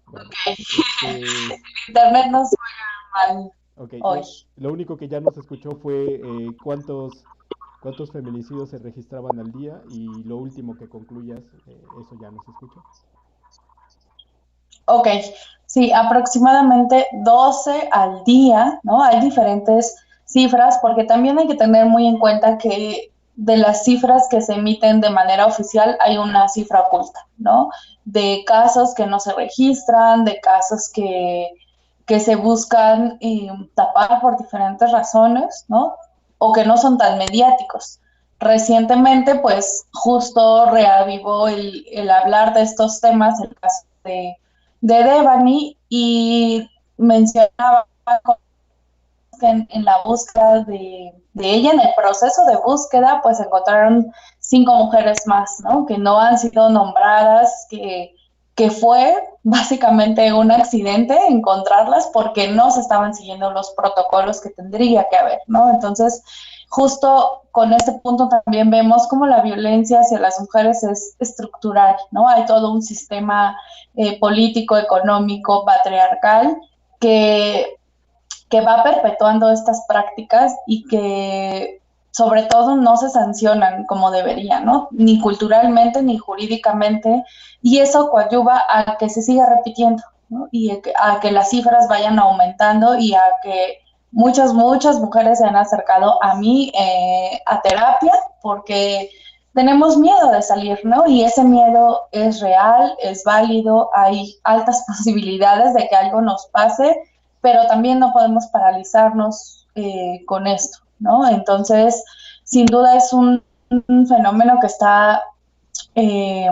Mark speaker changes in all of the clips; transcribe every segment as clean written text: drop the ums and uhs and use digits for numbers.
Speaker 1: Bueno,
Speaker 2: Internet nos suena mal
Speaker 1: ok,
Speaker 2: hoy.
Speaker 1: lo único que ya nos escuchó fue cuántos feminicidios se registraban al día y lo último que concluyas, eso ya nos escuchó.
Speaker 2: Ok, sí, aproximadamente 12 al día, ¿no? Hay diferentes cifras porque también hay que tener muy en cuenta que de las cifras que se emiten de manera oficial hay una cifra oculta, ¿no? De casos que no se registran, de casos que se buscan tapar por diferentes razones, ¿no? O que no son tan mediáticos. Recientemente, pues justo reavivó el hablar de estos temas, el caso de Devani, y mencionaba que en la búsqueda de ella, en el proceso de búsqueda, pues encontraron 5 mujeres más, ¿no? Que no han sido nombradas, que fue básicamente un accidente encontrarlas porque no se estaban siguiendo los protocolos que tendría que haber, ¿no? Entonces, justo con este punto también vemos cómo la violencia hacia las mujeres es estructural, ¿no? Hay todo un sistema político, económico, patriarcal que va perpetuando estas prácticas y que sobre todo no se sancionan como deberían, ¿no? Ni culturalmente ni jurídicamente, y eso coadyuva a que se siga repitiendo, ¿no? Y a que las cifras vayan aumentando y a que muchas mujeres se han acercado a mí a terapia porque tenemos miedo de salir, ¿no? Y ese miedo es real, es válido, hay altas posibilidades de que algo nos pase, pero también no podemos paralizarnos con esto, ¿no? Entonces, sin duda es un fenómeno que está eh,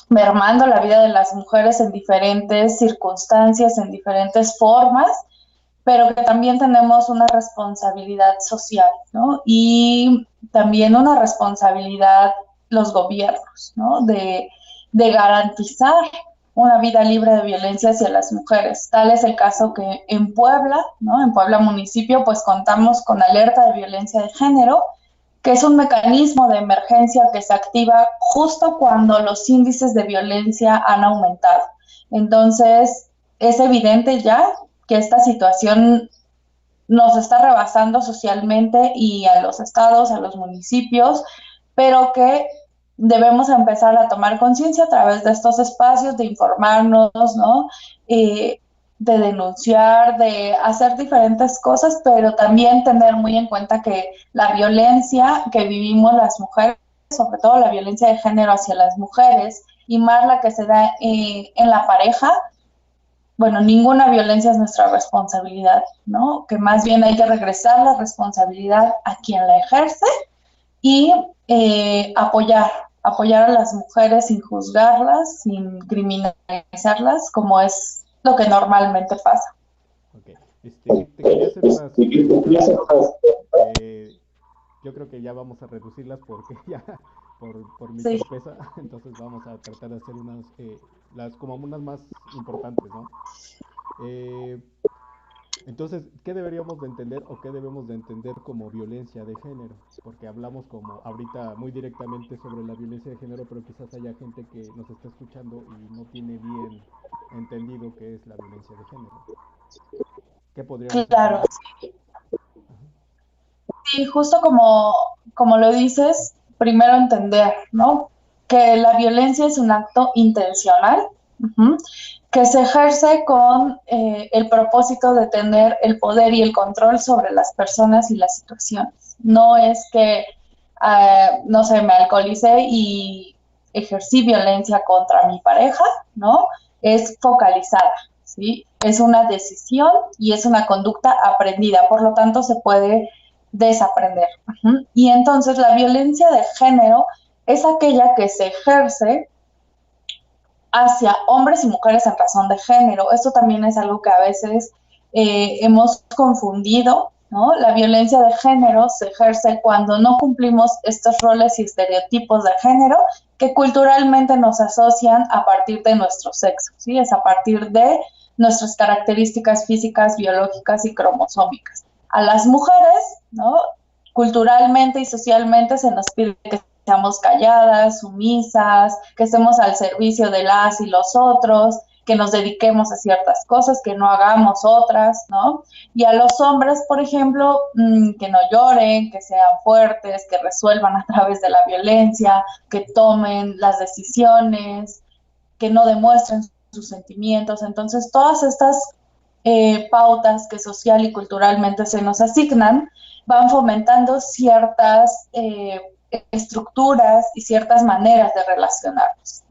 Speaker 2: mermando la vida de las mujeres en diferentes circunstancias, en diferentes formas, pero que también tenemos una responsabilidad social, ¿no? Y también una responsabilidad los gobiernos, ¿no? De garantizar una vida libre de violencia hacia las mujeres. Tal es el caso que en Puebla, ¿no? En Puebla municipio, pues contamos con alerta de violencia de género, que es un mecanismo de emergencia que se activa justo cuando los índices de violencia han aumentado. Entonces, es evidente ya que esta situación nos está rebasando socialmente y a los estados, a los municipios, pero que debemos empezar a tomar conciencia a través de estos espacios, de informarnos, ¿no? De denunciar, de hacer diferentes cosas, pero también tener muy en cuenta que la violencia que vivimos las mujeres, sobre todo la violencia de género hacia las mujeres, y más la que se da en la pareja, bueno, ninguna violencia es nuestra responsabilidad, ¿no? Que más bien hay que regresar la responsabilidad a quien la ejerce y apoyar a las mujeres sin juzgarlas, sin criminalizarlas, como es lo que normalmente pasa.
Speaker 1: Ok, te quería hacer unas preguntas. eh, yo creo que ya vamos a reducirlas porque ya por mi
Speaker 2: Sí,
Speaker 1: torpeza, entonces vamos a tratar de hacer las como unas más importantes, ¿no? Eh, entonces, ¿qué deberíamos de entender o qué debemos de entender como violencia de género? Porque hablamos como ahorita muy directamente sobre la violencia de género, pero quizás haya gente que nos está escuchando y no tiene bien entendido qué es la violencia de género. ¿Qué podríamos
Speaker 2: claro.
Speaker 1: entender? Ajá.
Speaker 2: Sí, justo como lo dices, primero entender, ¿no? Que la violencia es un acto intencional, uh-huh, que se ejerce con el propósito de tener el poder y el control sobre las personas y las situaciones. No es que, no sé, me alcoholicé y ejercí violencia contra mi pareja, ¿no? Es focalizada, ¿sí? Es una decisión y es una conducta aprendida, por lo tanto se puede desaprender. Uh-huh. Y entonces la violencia de género es aquella que se ejerce hacia hombres y mujeres en razón de género. Esto también es algo que a veces hemos confundido, ¿no? La violencia de género se ejerce cuando no cumplimos estos roles y estereotipos de género que culturalmente nos asocian a partir de nuestro sexo, ¿sí? Es a partir de nuestras características físicas, biológicas y cromosómicas. A las mujeres, ¿no? Culturalmente y socialmente se nos pide que seamos calladas, sumisas, que estemos al servicio de las y los otros, que nos dediquemos a ciertas cosas, que no hagamos otras, ¿no? Y a los hombres, por ejemplo, que no lloren, que sean fuertes, que resuelvan a través de la violencia, que tomen las decisiones, que no demuestren sus sentimientos. Entonces, todas estas pautas que social y culturalmente se nos asignan van fomentando ciertas estructuras y ciertas maneras de relacionarnos.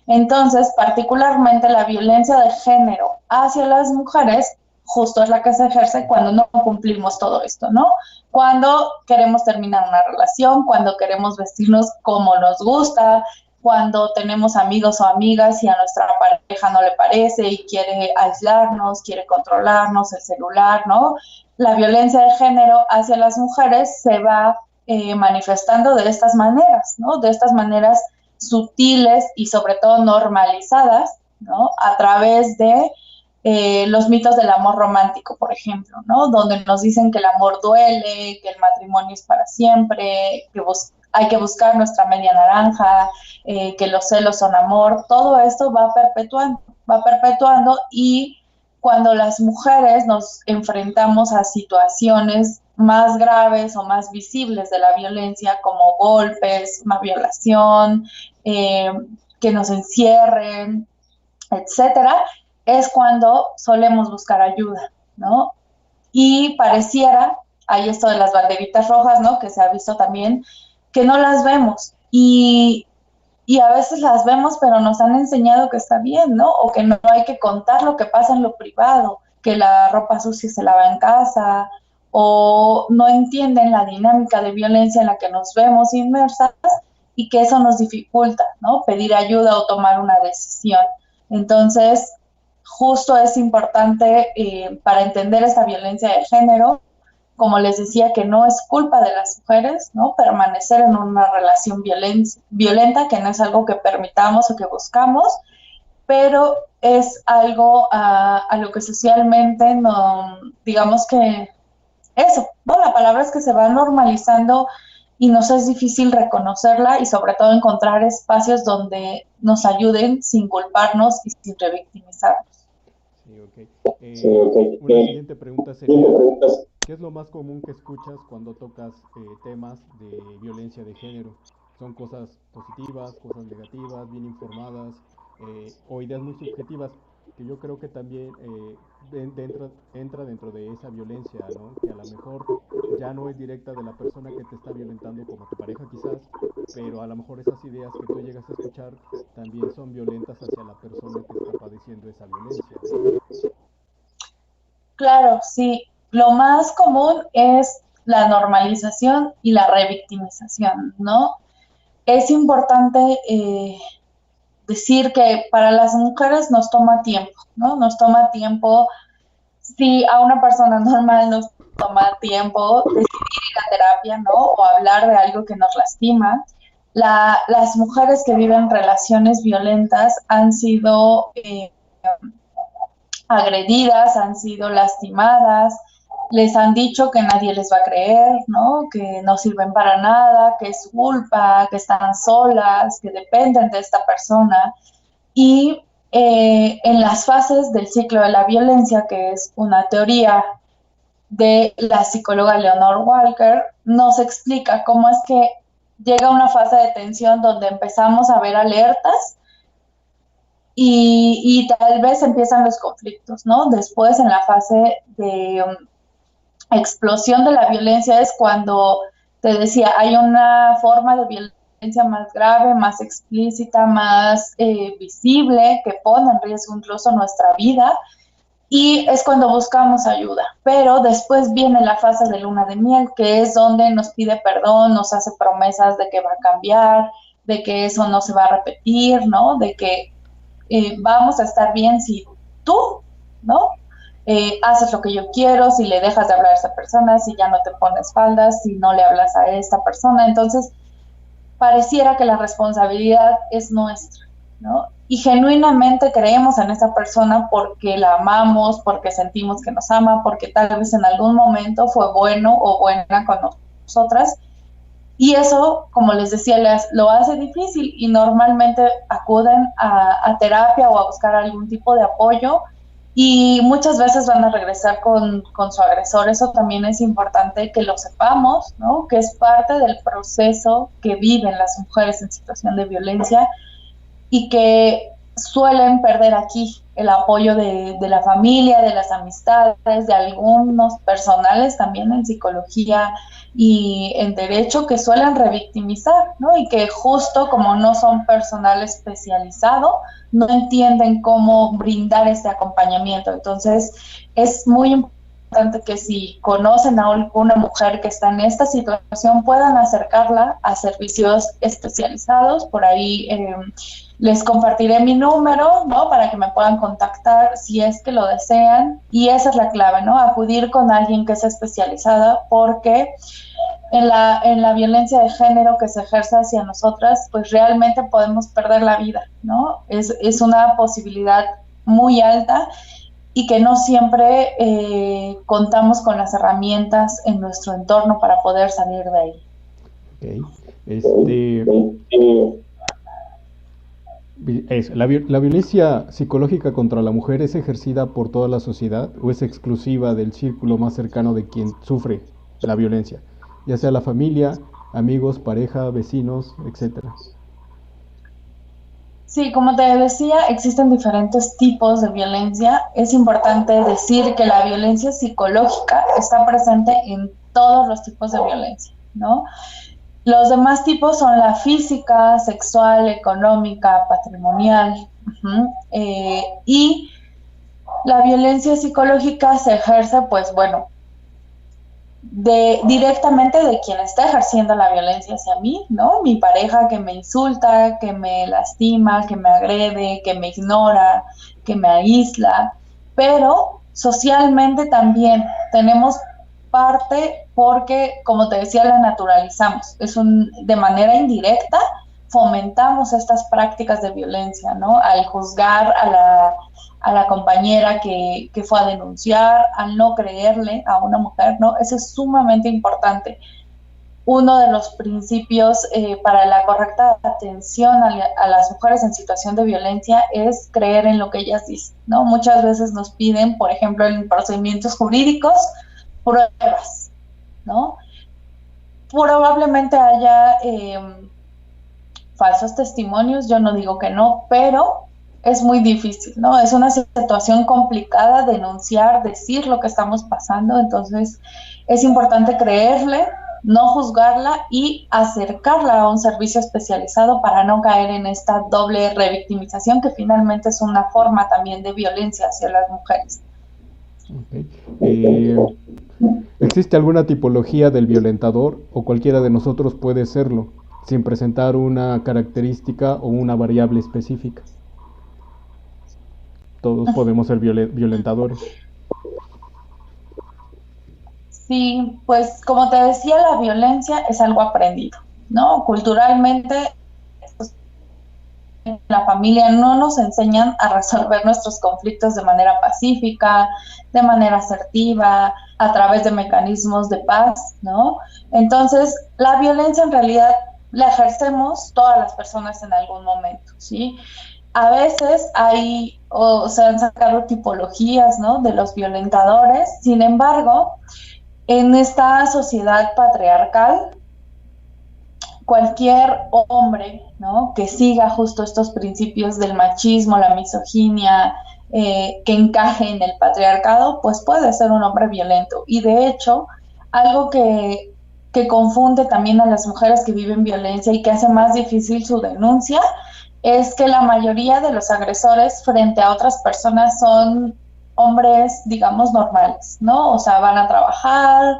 Speaker 2: Entonces, particularmente la violencia de género hacia las mujeres justo es la que se ejerce cuando no cumplimos todo esto, ¿no? Cuando queremos terminar una relación, cuando queremos vestirnos como nos gusta, cuando tenemos amigos o amigas y a nuestra pareja no le parece y quiere aislarnos, quiere controlarnos, el celular, ¿no? La violencia de género hacia las mujeres se va manifestando de estas maneras, ¿no? De estas maneras sutiles y sobre todo normalizadas, ¿no? A través de los mitos del amor romántico, por ejemplo, ¿no? Donde nos dicen que el amor duele, que el matrimonio es para siempre, que hay que buscar nuestra media naranja, que los celos son amor. Todo esto va perpetuando y cuando las mujeres nos enfrentamos a situaciones más graves o más visibles de la violencia, como golpes, una violación, que nos encierren, etcétera, es cuando solemos buscar ayuda, ¿no? Y pareciera, hay esto de las banderitas rojas, ¿no? Que se ha visto también, que no las vemos. Y a veces las vemos, pero nos han enseñado que está bien, ¿no? O que no hay que contar lo que pasa en lo privado, que la ropa sucia se lava en casa, o no entienden la dinámica de violencia en la que nos vemos inmersas y que eso nos dificulta, ¿no? Pedir ayuda o tomar una decisión. Entonces, justo es importante para entender esta violencia de género, como les decía, que no es culpa de las mujeres, ¿no? Permanecer en una relación violenta, que no es algo que permitamos o que buscamos, pero es algo a lo que socialmente no, digamos que eso, ¿no? La palabra es que se va normalizando y nos es difícil reconocerla y sobre todo encontrar espacios donde nos ayuden sin culparnos y sin revictimizarnos.
Speaker 1: Sí, ok. Una siguiente pregunta sería, ¿qué es lo más común que escuchas cuando tocas temas de violencia de género? ¿Son cosas positivas, cosas negativas, bien informadas o ideas muy subjetivas? Que yo creo que también entra dentro de esa violencia, ¿no? Que a lo mejor ya no es directa de la persona que te está violentando como tu pareja quizás, pero a lo mejor esas ideas que tú llegas a escuchar también son violentas hacia la persona que está padeciendo esa violencia, ¿no?
Speaker 2: Claro, sí. Lo más común es la normalización y la revictimización, ¿no? Es importante decir que para las mujeres nos toma tiempo, ¿no? Nos toma tiempo, si a una persona normal nos toma tiempo decidir ir a terapia, ¿no? O hablar de algo que nos lastima. Las mujeres que viven relaciones violentas han sido agredidas, han sido lastimadas, les han dicho que nadie les va a creer, ¿no? Que no sirven para nada, que es su culpa, que están solas, que dependen de esta persona. Y en las fases del ciclo de la violencia, que es una teoría de la psicóloga Leonore Walker, nos explica cómo es que llega una fase de tensión donde empezamos a ver alertas y tal vez empiezan los conflictos, ¿no? Después, en la fase de explosión de la violencia, es cuando, te decía, hay una forma de violencia más grave, más explícita, más visible, que pone en riesgo incluso nuestra vida, y es cuando buscamos ayuda. Pero después viene la fase de luna de miel, que es donde nos pide perdón, nos hace promesas de que va a cambiar, de que eso no se va a repetir, ¿no? De que vamos a estar bien si tú, ¿no? Haces lo que yo quiero, si le dejas de hablar a esa persona, si ya no te pones faldas, si no le hablas a esta persona. Entonces, pareciera que la responsabilidad es nuestra, ¿no? Y genuinamente creemos en esa persona porque la amamos, porque sentimos que nos ama, porque tal vez en algún momento fue bueno o buena con nosotras, Y eso, como les decía, lo hace difícil y normalmente acuden a terapia o a buscar algún tipo de apoyo y muchas veces van a regresar con su agresor. Eso también es importante que lo sepamos, ¿no? Que es parte del proceso que viven las mujeres en situación de violencia y que suelen perder aquí el apoyo de la familia, de las amistades, de algunos personales también en psicología y en derecho que suelen revictimizar, ¿no? Y que justo como no son personal especializado, no entienden cómo brindar este acompañamiento. Entonces, es muy importante que si conocen a alguna mujer que está en esta situación, puedan acercarla a servicios especializados. Por ahí les compartiré mi número, ¿no? Para que me puedan contactar si es que lo desean. Y esa es la clave, ¿no? Acudir con alguien que sea especializada, porque en la violencia de género que se ejerce hacia nosotras, pues realmente podemos perder la vida, ¿no? Es una posibilidad muy alta y que no siempre contamos con las herramientas en nuestro entorno para poder salir de ahí.
Speaker 1: Ok. ¿La violencia psicológica contra la mujer es ejercida por toda la sociedad o es exclusiva del círculo más cercano de quien sufre la violencia? Ya sea la familia, amigos, pareja, vecinos, etcétera.
Speaker 2: Sí, como te decía, existen diferentes tipos de violencia. Es importante decir que la violencia psicológica está presente en todos los tipos de violencia, ¿no? Los demás tipos son la física, sexual, económica, patrimonial. Y la violencia psicológica se ejerce, pues bueno, directamente de quien está ejerciendo la violencia hacia mí, ¿no? Mi pareja que me insulta, que me lastima, que me agrede, que me ignora, que me aísla, pero socialmente también tenemos parte porque, como te decía, la naturalizamos. De manera indirecta fomentamos estas prácticas de violencia, ¿no? Al juzgar a la compañera que fue a denunciar, al no creerle a una mujer, ¿no? Eso es sumamente importante. Uno de los principios para la correcta atención a las mujeres en situación de violencia es creer en lo que ellas dicen, ¿no? Muchas veces nos piden, por ejemplo, en procedimientos jurídicos, pruebas, ¿no? Probablemente haya falsos testimonios, yo no digo que no, pero es muy difícil, ¿no? Es una situación complicada denunciar, decir lo que estamos pasando, entonces es importante creerle, no juzgarla y acercarla a un servicio especializado para no caer en esta doble revictimización que finalmente es una forma también de violencia hacia las mujeres.
Speaker 1: Okay. ¿Existe alguna tipología del violentador o cualquiera de nosotros puede serlo sin presentar una característica o una variable específica? Todos podemos ser violentadores.
Speaker 2: Sí, pues como te decía, la violencia es algo aprendido, ¿no? Culturalmente, pues, en la familia no nos enseñan a resolver nuestros conflictos de manera pacífica, de manera asertiva, a través de mecanismos de paz, ¿no? Entonces, la violencia en realidad la ejercemos todas las personas en algún momento, ¿sí? A veces se han sacado tipologías, ¿no? De los violentadores, sin embargo, en esta sociedad patriarcal, cualquier hombre, ¿no? Que siga justo estos principios del machismo, la misoginia, que encaje en el patriarcado, pues puede ser un hombre violento. Y de hecho, algo que confunde también a las mujeres que viven violencia y que hace más difícil su denuncia, es que la mayoría de los agresores frente a otras personas son hombres, digamos, normales, ¿no? O sea, van a trabajar,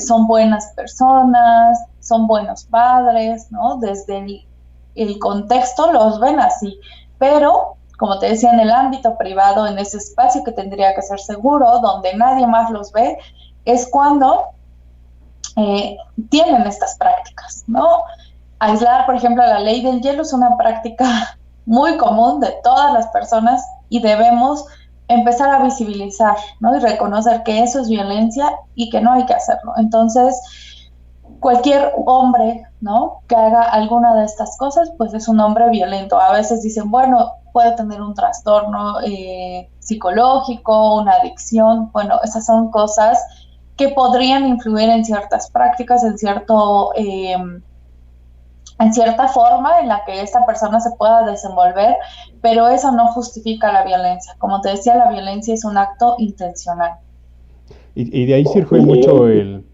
Speaker 2: son buenas personas, son buenos padres, ¿no? Desde el contexto los ven así, pero, como te decía, en el ámbito privado, en ese espacio que tendría que ser seguro, donde nadie más los ve, es cuando tienen estas prácticas, ¿no? Aislar, por ejemplo, la ley del hielo es una práctica muy común de todas las personas y debemos empezar a visibilizar, ¿no? Y reconocer que eso es violencia y que no hay que hacerlo. Entonces, cualquier hombre, ¿no?, que haga alguna de estas cosas, pues es un hombre violento. A veces dicen, bueno, puede tener un trastorno psicológico, una adicción. Bueno, esas son cosas que podrían influir en ciertas prácticas, en cierta forma en la que esta persona se pueda desenvolver, pero eso no justifica la violencia. Como te decía, la violencia es un acto intencional.
Speaker 1: Y de ahí surge mucho el,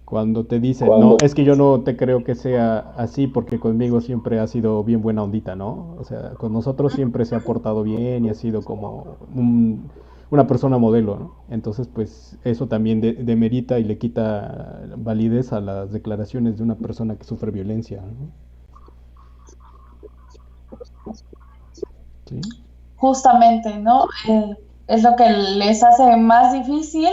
Speaker 1: cuando te dicen, no, es que yo no te creo que sea así porque conmigo siempre ha sido bien buena ondita, ¿no? O sea, con nosotros siempre se ha portado bien y ha sido como una persona modelo, ¿no? Entonces, pues eso también demerita y le quita validez a las declaraciones de una persona que sufre violencia, ¿no? ¿Sí?
Speaker 2: Justamente, ¿no? Es lo que les hace más difícil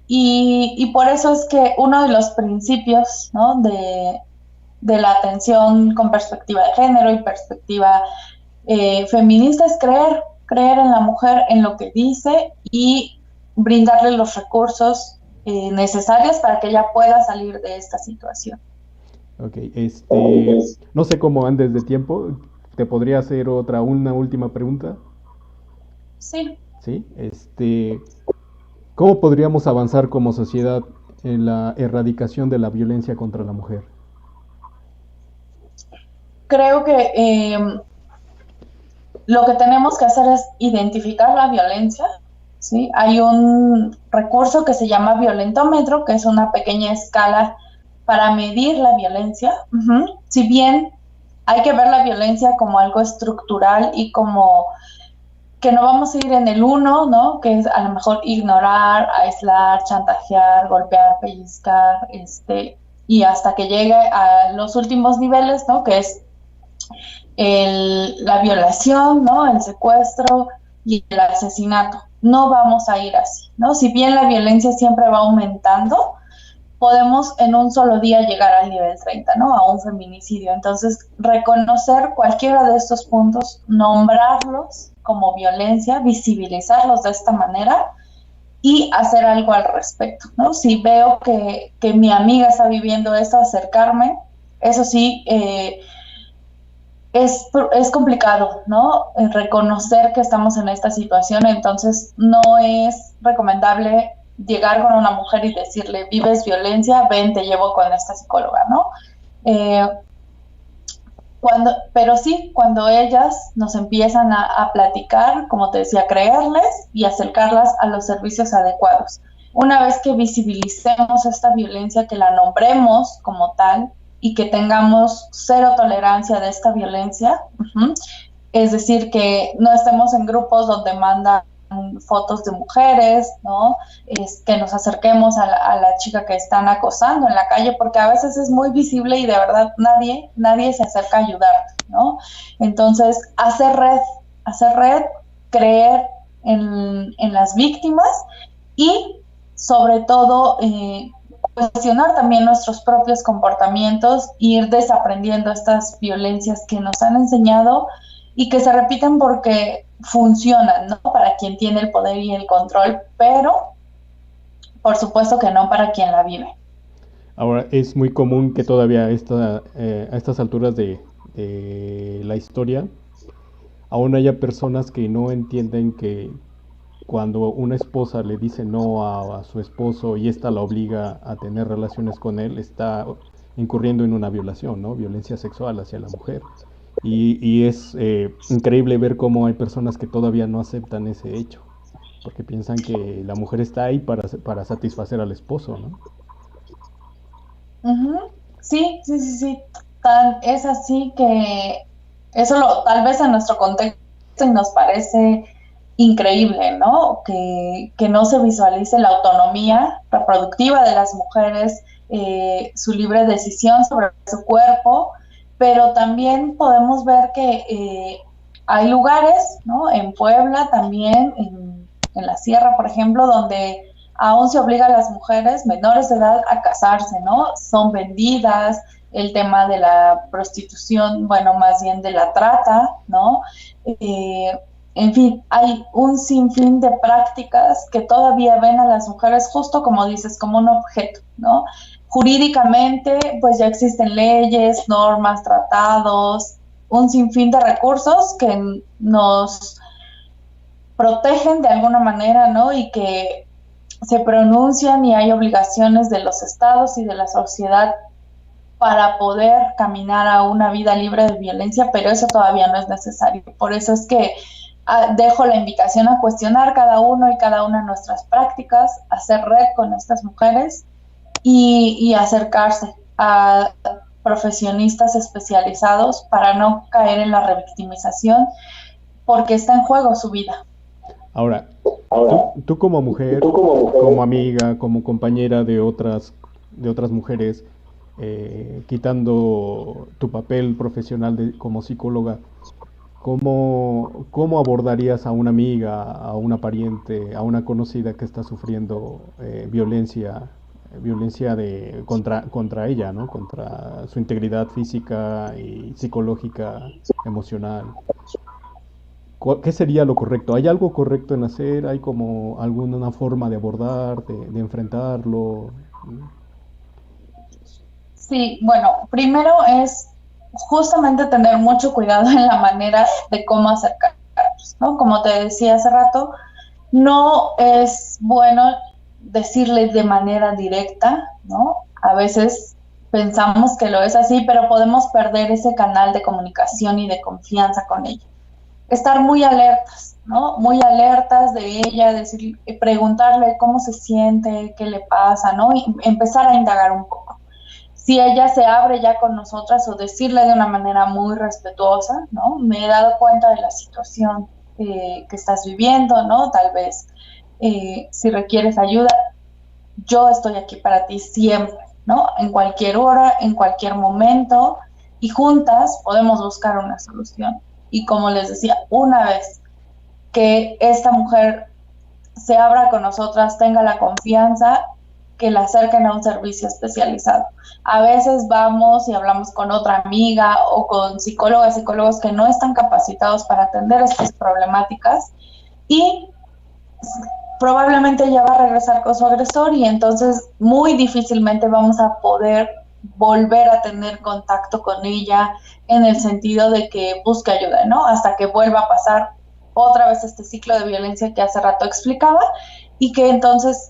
Speaker 2: y por eso es que uno de los principios, ¿no?, de la atención con perspectiva de género y perspectiva feminista es creer en la mujer, en lo que dice y brindarle los recursos necesarios para que ella pueda salir de esta situación.
Speaker 1: Ok, no sé cómo andes de tiempo, ¿te podría hacer una última pregunta?
Speaker 2: Sí.
Speaker 1: ¿Sí? ¿Cómo podríamos avanzar como sociedad en la erradicación de la violencia contra la mujer?
Speaker 2: Creo que lo que tenemos que hacer es identificar la violencia, ¿sí? Hay un recurso que se llama violentómetro, que es una pequeña escala para medir la violencia. Si bien hay que ver la violencia como algo estructural y como que no vamos a ir en el uno, ¿no?, que es a lo mejor ignorar, aislar, chantajear, golpear, pellizcar, y hasta que llegue a los últimos niveles, ¿no?, que es la violación, ¿no?, el secuestro y el asesinato. No vamos a ir así, ¿no? Si bien la violencia siempre va aumentando, podemos en un solo día llegar al nivel 30, ¿no?, a un feminicidio. Entonces, reconocer cualquiera de estos puntos, nombrarlos como violencia, visibilizarlos de esta manera y hacer algo al respecto, ¿no? Si veo que mi amiga está viviendo esto, acercarme. Eso sí, es complicado, ¿no?, reconocer que estamos en esta situación. Entonces no es recomendable llegar con una mujer y decirle, vives violencia, ven, te llevo con esta psicóloga, ¿no? Pero sí, cuando ellas nos empiezan a platicar, como te decía, creerles y acercarlas a los servicios adecuados. Una vez que visibilicemos esta violencia, que la nombremos como tal y que tengamos cero tolerancia de esta violencia, es decir, que no estemos en grupos donde mandan fotos de mujeres, ¿no? Que nos acerquemos a la chica que están acosando en la calle, porque a veces es muy visible y de verdad nadie se acerca a ayudar, ¿no? Entonces, hacer red, creer en las víctimas y sobre todo cuestionar también nuestros propios comportamientos, ir desaprendiendo estas violencias que nos han enseñado y que se repiten porque funcionan, ¿no?, para quien tiene el poder y el control, pero por supuesto que no para quien la vive.
Speaker 1: Ahora, es muy común que todavía a estas alturas la historia aún haya personas que no entienden que cuando una esposa le dice no a su esposo y ésta la obliga a tener relaciones con él, está incurriendo en una violación, ¿no? Violencia sexual hacia la mujer. Y es increíble ver cómo hay personas que todavía no aceptan ese hecho, porque piensan que la mujer está ahí para satisfacer al esposo, ¿no?
Speaker 2: Sí. Es así que eso tal vez en nuestro contexto nos parece increíble, ¿no? Que no se visualice la autonomía reproductiva de las mujeres, su libre decisión sobre su cuerpo, pero también podemos ver que hay lugares, ¿no?, en Puebla también, en la sierra, por ejemplo, donde aún se obliga a las mujeres menores de edad a casarse, ¿no? Son vendidas, el tema de la prostitución, bueno, más bien de la trata, ¿no? En fin, hay un sinfín de prácticas que todavía ven a las mujeres, justo como dices, como un objeto, ¿no? Jurídicamente, pues ya existen leyes, normas, tratados, un sinfín de recursos que nos protegen de alguna manera, ¿no? Y que se pronuncian y hay obligaciones de los estados y de la sociedad para poder caminar a una vida libre de violencia, pero eso todavía no es necesario. Por eso es que dejo la invitación a cuestionar cada uno y cada una de nuestras prácticas, hacer red con estas mujeres y acercarse a profesionistas especializados para no caer en la revictimización, porque está en juego su vida.
Speaker 1: Ahora, tú como mujer, como amiga, como compañera de otras mujeres, quitando tu papel profesional como psicóloga, ¿cómo abordarías a una amiga, a una pariente, a una conocida que está sufriendo violencia contra ella, ¿no? Contra su integridad física y psicológica, emocional? ¿Qué sería lo correcto? ¿Hay algo correcto en hacer? ¿Hay como alguna forma de abordar, de enfrentarlo?
Speaker 2: Sí, bueno, primero es justamente tener mucho cuidado en la manera de cómo acercarnos, ¿no? Como te decía hace rato, no es bueno decirle de manera directa, ¿no? A veces pensamos que lo es así, pero podemos perder ese canal de comunicación y de confianza con ella. Estar muy alertas, ¿no? Muy alertas de ella, decir, preguntarle cómo se siente, qué le pasa, ¿no? Y empezar a indagar un poco. Si ella se abre ya con nosotras o decirle de una manera muy respetuosa, ¿no? Me he dado cuenta de la situación que estás viviendo, ¿no? Tal vez si requieres ayuda, yo estoy aquí para ti siempre, ¿no? En cualquier hora, en cualquier momento, y juntas podemos buscar una solución. Y como les decía, una vez que esta mujer se abra con nosotras, tenga la confianza, que la acerquen a un servicio especializado. A veces vamos y hablamos con otra amiga o con psicólogos que no están capacitados para atender estas problemáticas y probablemente ella va a regresar con su agresor y entonces muy difícilmente vamos a poder volver a tener contacto con ella en el sentido de que busque ayuda, ¿no? Hasta que vuelva a pasar otra vez este ciclo de violencia que hace rato explicaba y que entonces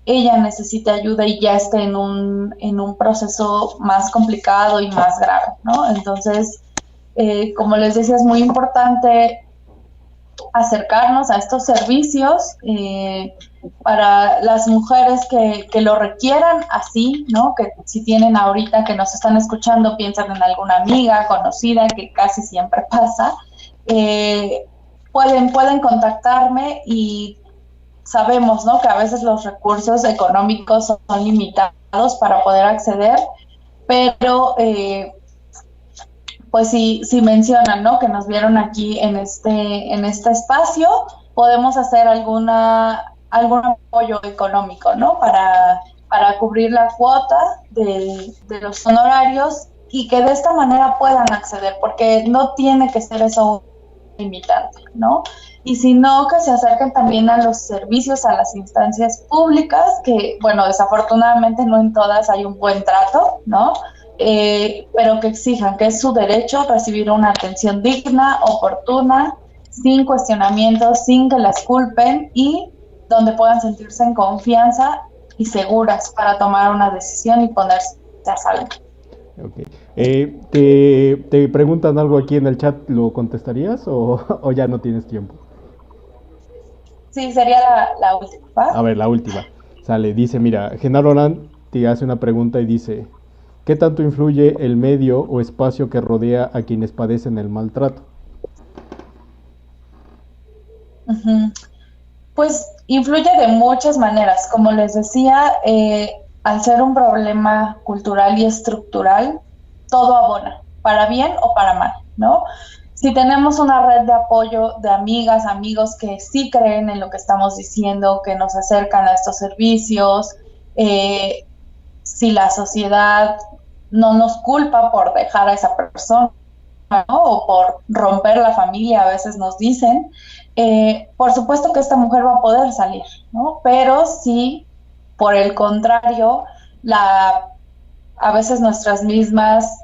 Speaker 2: ella necesite ayuda y ya esté en un proceso más complicado y más grave, ¿no? Entonces, como les decía, es muy importante acercarnos a estos servicios para las mujeres que lo requieran así, ¿no? Que si tienen ahorita que nos están escuchando, piensan en alguna amiga, conocida, que casi siempre pasa, pueden contactarme y sabemos, ¿no? Que a veces los recursos económicos son limitados para poder acceder, pero pues si mencionan, ¿no? Que nos vieron aquí en este espacio, podemos hacer algún apoyo económico, ¿no? Para cubrir la cuota de los honorarios y que de esta manera puedan acceder, porque no tiene que ser eso un limitante, ¿no? Y si no, que se acerquen también a los servicios, a las instancias públicas, que, bueno, desafortunadamente no en todas hay un buen trato, ¿no? Pero que exijan que es su derecho recibir una atención digna, oportuna, sin cuestionamientos, sin que las culpen y donde puedan sentirse en confianza y seguras para tomar una decisión y ponerse a salvo.
Speaker 1: Okay. Te preguntan algo aquí en el chat, ¿lo contestarías o ya no tienes tiempo?
Speaker 2: Sí, sería la última, ¿va?
Speaker 1: A ver, la última. Sale, dice, mira, Genaro Orán te hace una pregunta y dice, ¿qué tanto influye el medio o espacio que rodea a quienes padecen el maltrato?
Speaker 2: Pues influye de muchas maneras. Como les decía, al ser un problema cultural y estructural, todo abona, para bien o para mal, ¿no? Si tenemos una red de apoyo de amigas, amigos que sí creen en lo que estamos diciendo, que nos acercan a estos servicios, si la sociedad no nos culpa por dejar a esa persona, ¿no? O por romper la familia, a veces nos dicen, por supuesto que esta mujer va a poder salir, ¿no? Pero si, por el contrario, la a veces nuestras mismas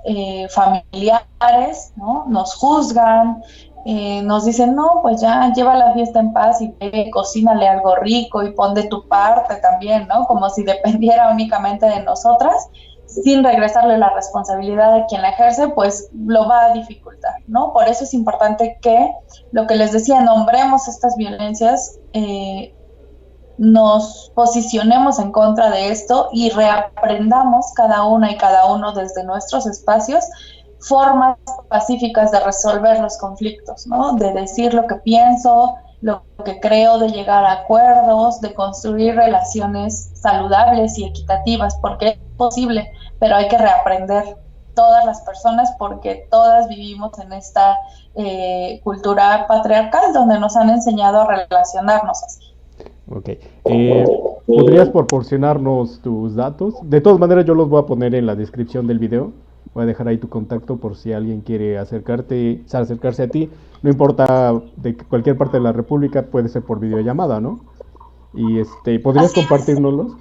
Speaker 2: familiares, ¿no? Nos juzgan, nos dicen, no, pues ya lleva la fiesta en paz y cocínale algo rico y pon de tu parte también, ¿no? Como si dependiera únicamente de nosotras, sin regresarle la responsabilidad a quien la ejerce, pues lo va a dificultar, ¿no? Por eso es importante que, lo que les decía, nombremos estas violencias, nos posicionemos en contra de esto y reaprendamos cada una y cada uno desde nuestros espacios formas pacíficas de resolver los conflictos, ¿no? De decir lo que pienso, lo que creo, de llegar a acuerdos, de construir relaciones saludables y equitativas, porque es posible, pero hay que reaprender todas las personas porque todas vivimos en esta cultura patriarcal donde nos han enseñado a relacionarnos así.
Speaker 1: Ok. ¿Podrías proporcionarnos tus datos? De todas maneras, yo los voy a poner en la descripción del video. Voy a dejar ahí tu contacto por si alguien quiere acercarse a ti. No importa de cualquier parte de la República, puede ser por videollamada, ¿no? Y ¿podrías
Speaker 2: Así es,
Speaker 1: compartirnoslos?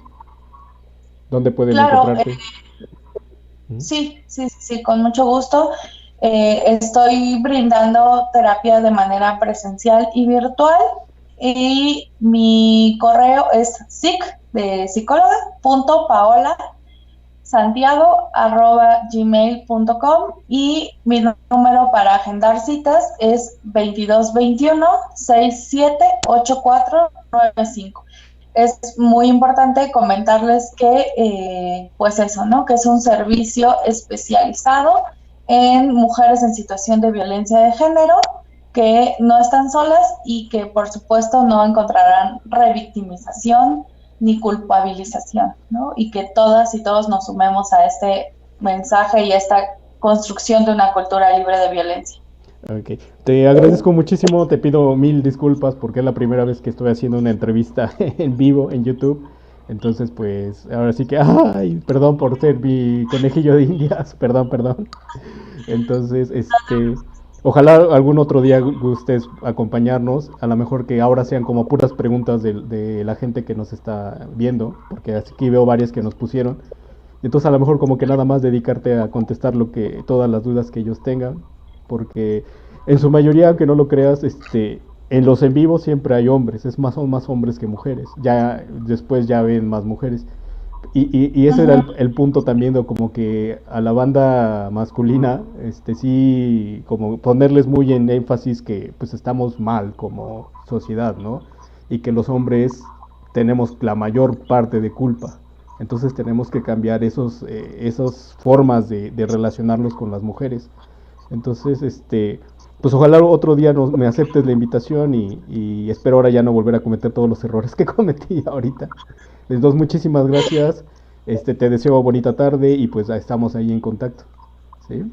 Speaker 1: ¿Dónde pueden
Speaker 2: claro,
Speaker 1: encontrarte? ¿Mm?
Speaker 2: sí, sí, sí, sí, con mucho gusto. Estoy brindando terapia de manera presencial y virtual y mi correo es de psicóloga, punto paola santiago@gmail.com y mi número para agendar citas es 2221-678495. Es muy importante comentarles que, pues eso, ¿no? Que es un servicio especializado en mujeres en situación de violencia de género que no están solas y que por supuesto no encontrarán revictimización ni culpabilización, ¿no? Y que todas y todos nos sumemos a este mensaje y a esta construcción de una cultura libre de violencia.
Speaker 1: Ok. Te agradezco muchísimo, te pido mil disculpas porque es la primera vez que estoy haciendo una entrevista en vivo en YouTube. Entonces, pues, ahora sí que, ay, perdón por ser mi conejillo de indias, perdón, perdón. Entonces, ojalá algún otro día gustes acompañarnos, a lo mejor que ahora sean como puras preguntas de la gente que nos está viendo, porque aquí veo varias que nos pusieron. Entonces, a lo mejor como que nada más dedicarte a contestar todas las dudas que ellos tengan, porque en su mayoría, aunque no lo creas, en los en vivos siempre hay hombres, son más hombres que mujeres. Ya después ya ven más mujeres. Y ese era
Speaker 2: Ujú.
Speaker 1: el punto también de como que a la banda masculina, sí, como ponerles muy en énfasis que pues estamos mal como sociedad, ¿no? Y que los hombres tenemos la mayor parte de culpa. Entonces tenemos que cambiar esas formas de relacionarnos con las mujeres. Entonces, pues ojalá otro día me aceptes la invitación y espero ahora ya no volver a cometer todos los errores que cometí ahorita. Les doy muchísimas gracias. Te deseo bonita tarde y pues estamos ahí en contacto. ¿Sí?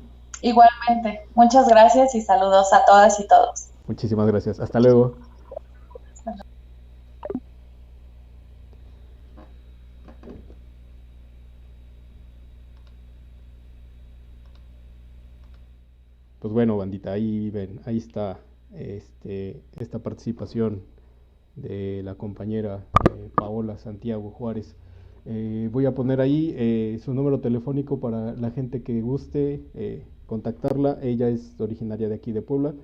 Speaker 2: Igualmente, muchas gracias y saludos a todas y todos.
Speaker 1: Muchísimas gracias. Hasta luego. Pues bueno, bandita, ahí ven, ahí está esta participación de la compañera Paola Santiago Juárez. Voy a poner ahí su número telefónico para la gente que guste contactarla. Ella es originaria de aquí de Puebla,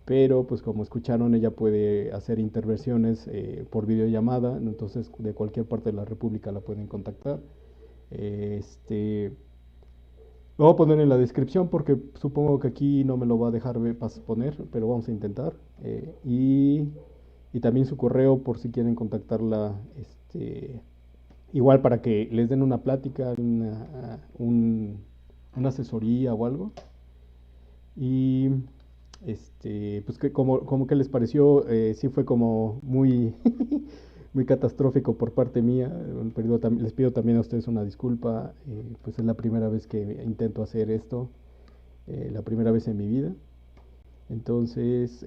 Speaker 1: pero pues como escucharon, ella puede hacer intervenciones por videollamada, entonces de cualquier parte de la República la pueden contactar. Lo voy a poner en la descripción porque supongo que aquí no me lo va a dejar poner, pero vamos a intentar. Y también su correo por si quieren contactarla, igual para que les den una plática, una asesoría o algo. Y pues como que les pareció, sí fue como muy, muy catastrófico por parte mía. Les pido también a ustedes una disculpa, pues es la primera vez que intento hacer esto, la primera vez en mi vida. Entonces,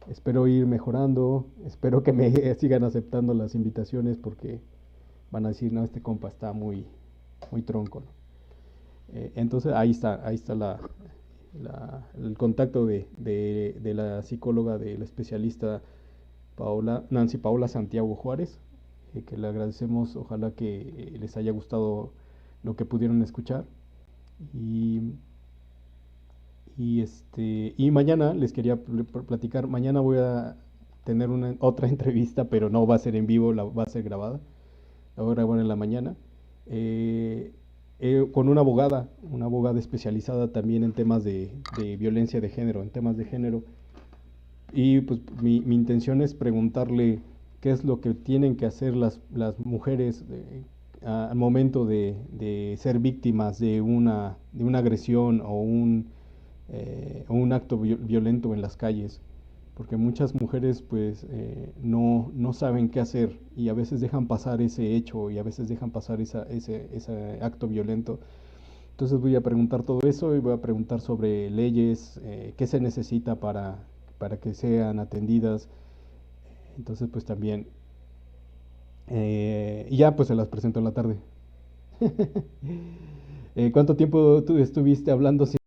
Speaker 1: espero ir mejorando, espero que me sigan aceptando las invitaciones porque van a decir, no, este compa está muy, muy tronco, ¿no? Entonces, ahí está el contacto de la psicóloga, de la especialista Nancy Paola Santiago Juárez, que le agradecemos, ojalá que les haya gustado lo que pudieron escuchar. Y, y mañana les quería platicar, mañana voy a tener otra entrevista, pero no va a ser en vivo, va a ser grabada, la voy a grabar en la mañana, eh, con una abogada especializada también en temas de violencia de género, en temas de género. Y pues mi intención es preguntarle qué es lo que tienen que hacer las mujeres al momento de ser víctimas de una agresión o un acto violento en las calles. Porque muchas mujeres pues no saben qué hacer y a veces dejan pasar ese hecho y a veces dejan pasar ese acto violento. Entonces voy a preguntar todo eso y voy a preguntar sobre leyes, qué se necesita para que sean atendidas. Entonces pues también, y ya pues se las presento en la tarde. ¿Cuánto tiempo tú estuviste hablando sin